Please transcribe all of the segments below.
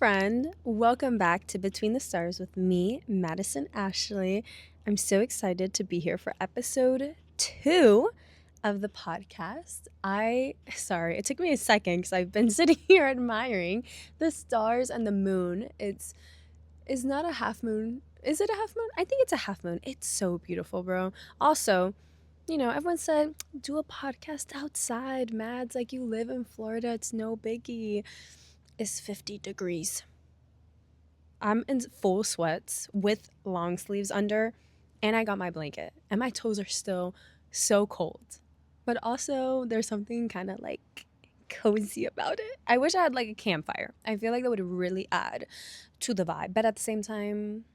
friend. Welcome back to Between the Stars with me, Madison Ashley. I'm so excited to be here for episode 2 of the podcast. Sorry, it took me a second because I've been sitting here admiring the stars and the moon. Is not a half moon. Is it a half moon? I think it's a half moon. It's so beautiful, bro. Also, everyone said, do a podcast outside, Mads. Like, you live in Florida, it's no biggie. It's 50 degrees. I'm in full sweats with long sleeves under, and I got my blanket, and my toes are still so cold. But also, there's something kind of like cozy about it. I wish I had like a campfire. I feel like that would really add to the vibe. But at the same time,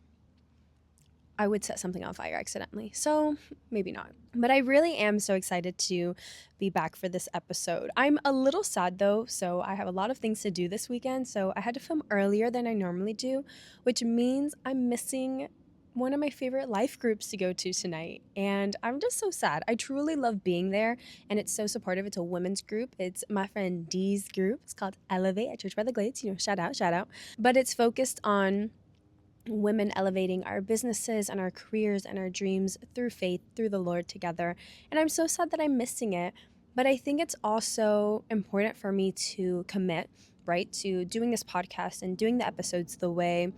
I would set something on fire accidentally. So maybe not. But I really am so excited to be back for this episode. I'm a little sad though. So I have a lot of things to do this weekend. So I had to film earlier than I normally do, which means I'm missing one of my favorite life groups to go to tonight. And I'm just so sad. I truly love being there. And it's so supportive. It's a women's group. It's my friend Dee's group. It's called Elevate at Church by the Glades. Shout out, shout out. But it's focused on women elevating our businesses and our careers and our dreams through faith, through the Lord together. And I'm so sad that I'm missing it. But I think it's also important for me to commit, right, to doing this podcast and doing the episodes the way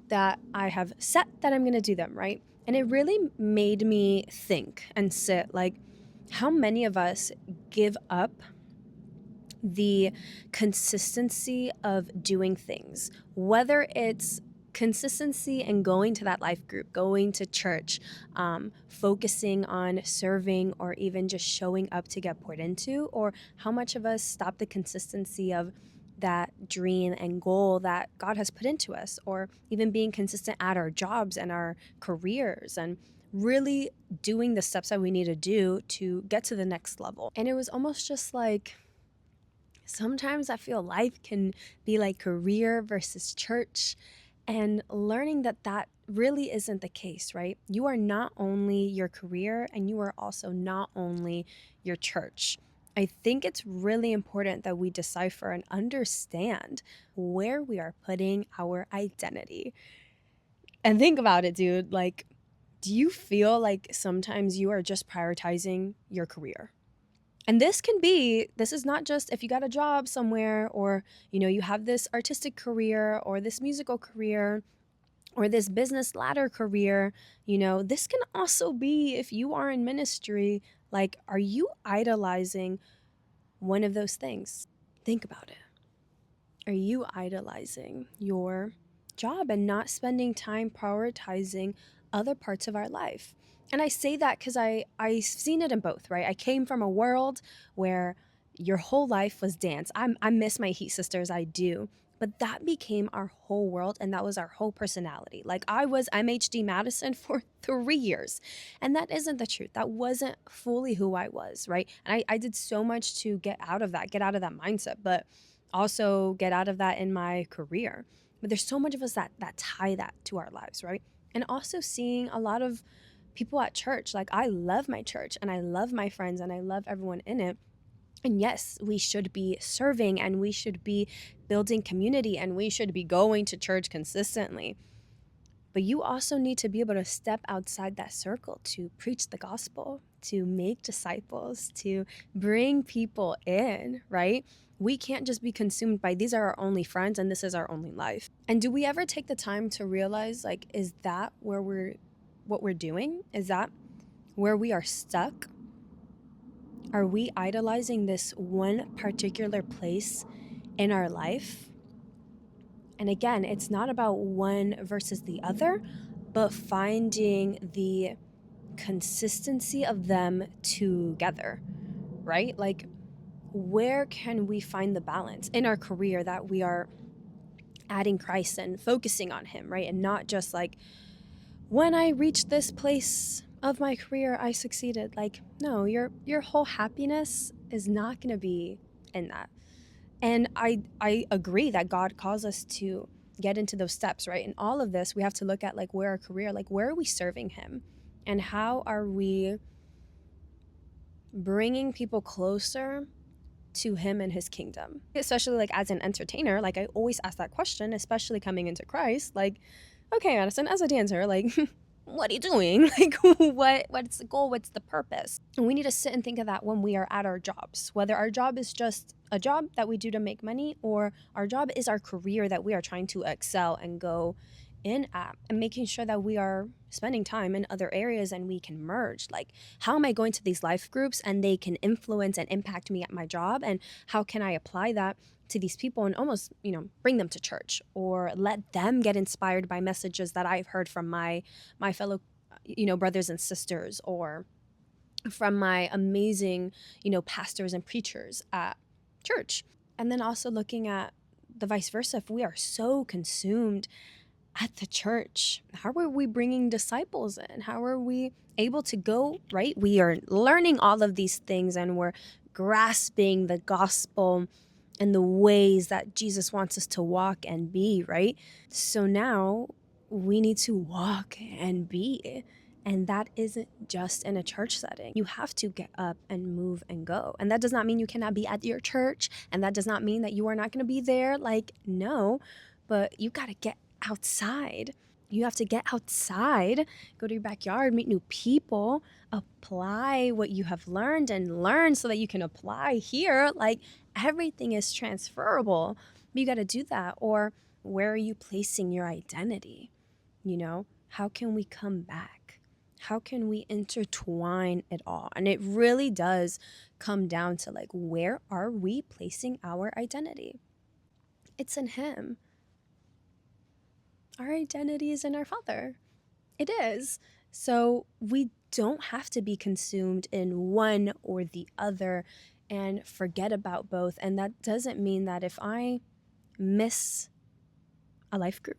that I have set that I'm going to do them, right? And it really made me think and sit like, how many of us give up the consistency of doing things, whether it's consistency and going to that life group, going to church, focusing on serving, or even just showing up to get poured into, or how much of us stop the consistency of that dream and goal that God has put into us, or even being consistent at our jobs and our careers and really doing the steps that we need to do to get to the next level. And it was almost just like, sometimes I feel life can be like career versus church, and learning that that really isn't the case, right? You are not only your career, and you are also not only your church. I think it's really important that we decipher and understand where we are putting our identity. And think about it, dude. Like, do you feel like sometimes you are just prioritizing your career? And this is not just if you got a job somewhere, or, you have this artistic career or this musical career or this business ladder career. This can also be if you are in ministry. Like, are you idolizing one of those things? Think about it. Are you idolizing your job and not spending time prioritizing other parts of our life? And I say that because I've seen it in both, right? I came from a world where your whole life was dance. I miss my Heat sisters, I do. But that became our whole world, and that was our whole personality. Like, I was MHD Madison for 3 years, and that isn't the truth. That wasn't fully who I was, right? And I did so much to get out of that mindset, but also get out of that in my career. But there's so much of us that tie that to our lives, right? And also seeing a lot of people at church. Like, I love my church and I love my friends and I love everyone in it. And yes, we should be serving and we should be building community and we should be going to church consistently. But you also need to be able to step outside that circle to preach the gospel, to make disciples, to bring people in, right? We can't just be consumed by these are our only friends and this is our only life. And do we ever take the time to realize, like, is that what we're doing? Is that where we are stuck? Are we idolizing this one particular place in our life? And again, it's not about one versus the other, but finding the consistency of them together, right? Like, where can we find the balance in our career that we are adding Christ and focusing on Him, right? And not just like, when I reached this place of my career, I succeeded. Like, no, your whole happiness is not going to be in that. And I agree that God calls us to get into those steps, right? In all of this, we have to look at, like, where our career, like, where are we serving Him? And how are we bringing people closer to him and his kingdom? Especially like as an entertainer, like I always ask that question, especially coming into Christ. Like, okay, Madison, as a dancer, like what are you doing? Like what's the goal? What's the purpose? And we need to sit and think of that when we are at our jobs, whether our job is just a job that we do to make money, or our job is our career that we are trying to excel and go in at, and making sure that we are spending time in other areas and we can merge. Like, how am I going to these life groups and they can influence and impact me at my job, and how can I apply that to these people and almost, bring them to church, or let them get inspired by messages that I've heard from my fellow, brothers and sisters, or from my amazing, pastors and preachers at church. And then also looking at the vice versa, if we are so consumed at the church, how are we bringing disciples in? How are we able to go, right? We are learning all of these things and we're grasping the gospel and the ways that Jesus wants us to walk and be, right? So now we need to walk and be. And that isn't just in a church setting. You have to get up and move and go. And that does not mean you cannot be at your church. And that does not mean that you are not going to be there. Like, no, but you got to get outside. You have to get outside, go to your backyard, meet new people, apply what you have learned, and learn so that you can apply here. Like, everything is transferable. But you got to do that. Or where are you placing your identity? How can we come back? How can we intertwine it all? And it really does come down to like, where are we placing our identity? It's in him. Our identity is in our Father. It is. So we don't have to be consumed in one or the other and forget about both. And that doesn't mean that if I miss a life group,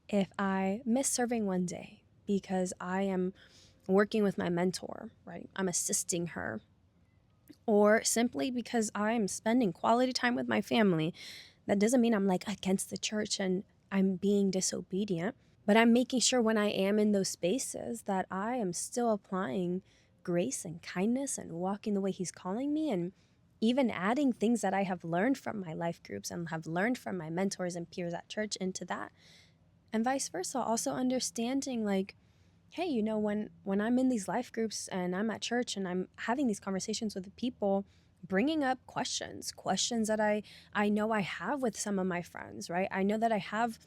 if I miss serving one day because I am working with my mentor, right? I'm assisting her, or simply because I'm spending quality time with my family, that doesn't mean I'm like against the church and I'm being disobedient, but I'm making sure when I am in those spaces that I am still applying grace and kindness and walking the way he's calling me, and even adding things that I have learned from my life groups and have learned from my mentors and peers at church into that. And vice versa, also understanding like, hey, when I'm in these life groups and I'm at church and I'm having these conversations with the people, bringing up questions that I know I have with some of my friends, right? I know that I have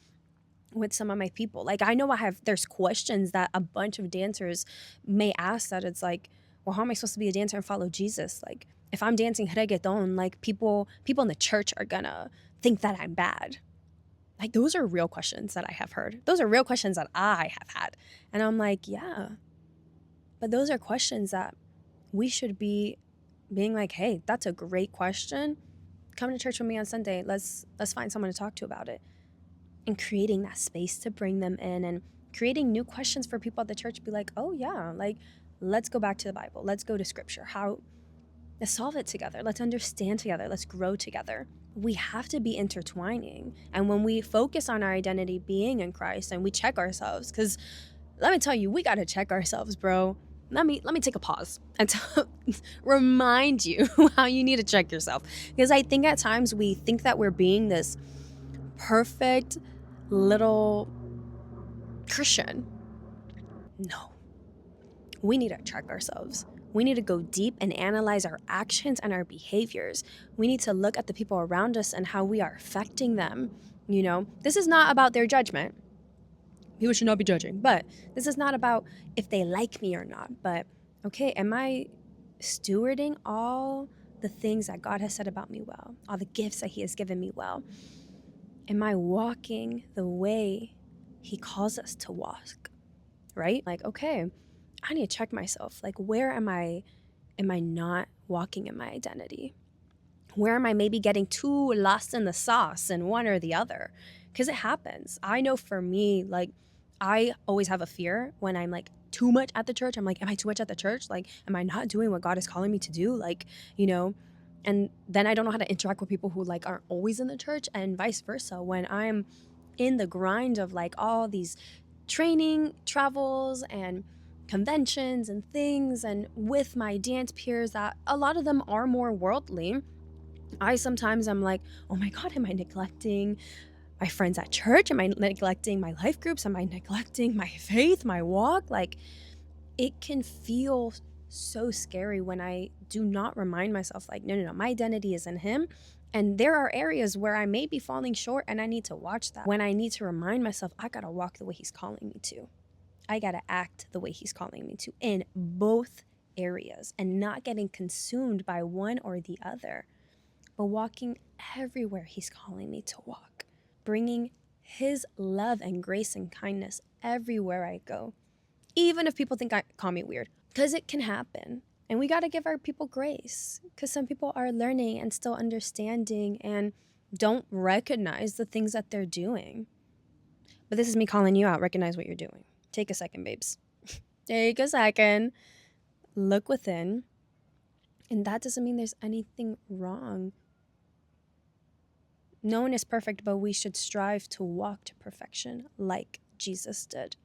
with some of my people. Like, I know there's questions that a bunch of dancers may ask, that it's like, well, how am I supposed to be a dancer and follow Jesus? Like, if I'm dancing reggaeton, like people in the church are gonna think that I'm bad. Like, those are real questions that I have heard. Those are real questions that I have had. And I'm like, yeah, but those are questions that we should be being like, hey, that's a great question. Come to church with me on Sunday. Let's find someone to talk to about it. And creating that space to bring them in, and creating new questions for people at the church. Be like, oh yeah, like, let's go back to the Bible. Let's go to scripture. Let's solve it together. Let's understand together. Let's grow together. We have to be intertwining. And when we focus on our identity being in Christ and we check ourselves, because let me tell you, we got to check ourselves, bro. Let me take a pause and remind you how you need to check yourself. Because I think at times we think that we're being this perfect little Christian. No. We need to check ourselves. We need to go deep and analyze our actions and our behaviors. We need to look at the people around us and how we are affecting them. This is not about their judgment. People should not be judging. But this is not about if they like me or not. But, okay, am I stewarding all the things that God has said about me well? All the gifts that he has given me well? Am I walking the way he calls us to walk? Right? Like, okay, I need to check myself. Like, where am I not walking in my identity? Where am I maybe getting too lost in the sauce in one or the other? Because it happens. I know for me, like, I always have a fear when I'm like too much at the church. I'm like, am I too much at the church? Like, am I not doing what God is calling me to do? Like, and then I don't know how to interact with people who like aren't always in the church, and vice versa. When I'm in the grind of like all these training travels and conventions and things, and with my dance peers that a lot of them are more worldly, I'm like, oh my God, am I neglecting my friends at church? Am I neglecting my life groups? Am I neglecting my faith, my walk? Like, it can feel so scary when I do not remind myself, like, no, my identity is in Him. And there are areas where I may be falling short and I need to watch that. When I need to remind myself, I gotta walk the way He's calling me to. I gotta act the way He's calling me to in both areas and not getting consumed by one or the other, but walking everywhere He's calling me to walk, bringing His love and grace and kindness everywhere I go, even if people call me weird, because it can happen. And we got to give our people grace, because some people are learning and still understanding and don't recognize the things that they're doing. But this is me calling you out. Recognize what you're doing. Take a second, babes. Take a second. Look within. And that doesn't mean there's anything wrong. No one is perfect, but we should strive to walk to perfection like Jesus did.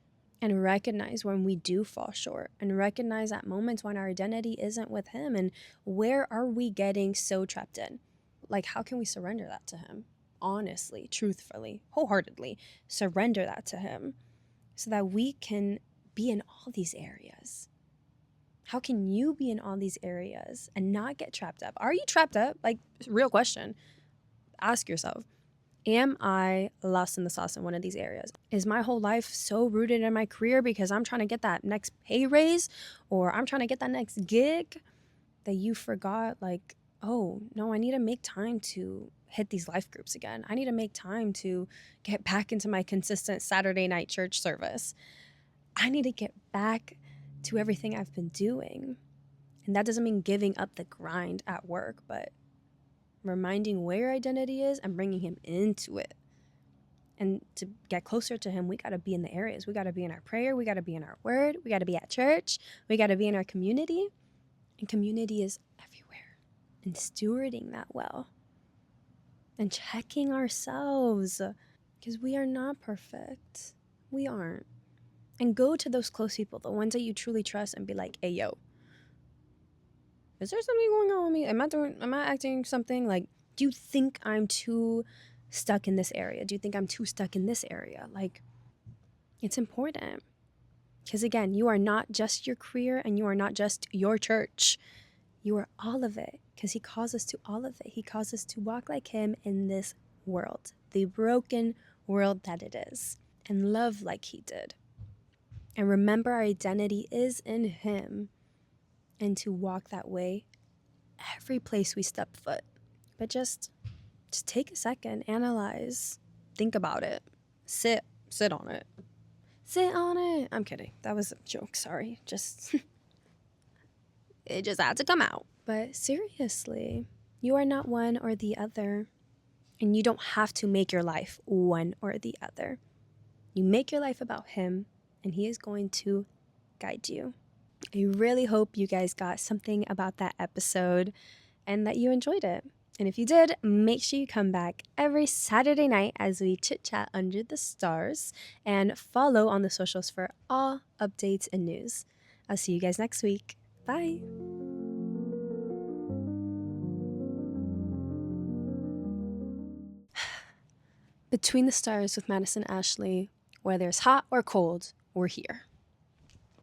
And recognize when we do fall short, and recognize at moments when our identity isn't with Him, and where are we getting so trapped in? Like, how can we surrender that to Him? Honestly, truthfully, wholeheartedly surrender that to Him so that we can be in all these areas. How can you be in all these areas and not get trapped up? Are you trapped up? Like, real question. Ask yourself. Am I lost in the sauce in one of these areas? Is my whole life so rooted in my career because I'm trying to get that next pay raise or I'm trying to get that next gig that you forgot, like, oh, no, I need to make time to hit these life groups again. I need to make time to get back into my consistent Saturday night church service. I need to get back to everything I've been doing. And that doesn't mean giving up the grind at work, but reminding where your identity is and bringing Him into it. And to get closer to Him, we got to be in the areas. We got to be in our prayer. We got to be in our word. We got to be at church. We got to be in our community. And community is everywhere. And stewarding that well. And checking ourselves. Because we are not perfect. We aren't. And go to those close people, the ones that you truly trust, and be like, hey, yo, is there something going on with me? Am I acting something? Like, do you think I'm too stuck in this area? Do you think I'm too stuck in this area? Like, it's important. Because again, you are not just your career and you are not just your church. You are all of it, because He calls us to all of it. He calls us to walk like Him in this world, the broken world that it is, and love like He did. And remember, our identity is in Him, and to walk that way every place we step foot. But just take a second, analyze, think about it, sit on it. Sit on it. I'm kidding. That was a joke. Sorry. It just had to come out. But seriously, you are not one or the other. And you don't have to make your life one or the other. You make your life about Him, and He is going to guide you. I really hope you guys got something about that episode and that you enjoyed it. And if you did, make sure you come back every Saturday night as we chit-chat under the stars, and follow on the socials for all updates and news. I'll see you guys next week. Bye. Between the Stars with Madison Ashley, whether it's hot or cold, we're here.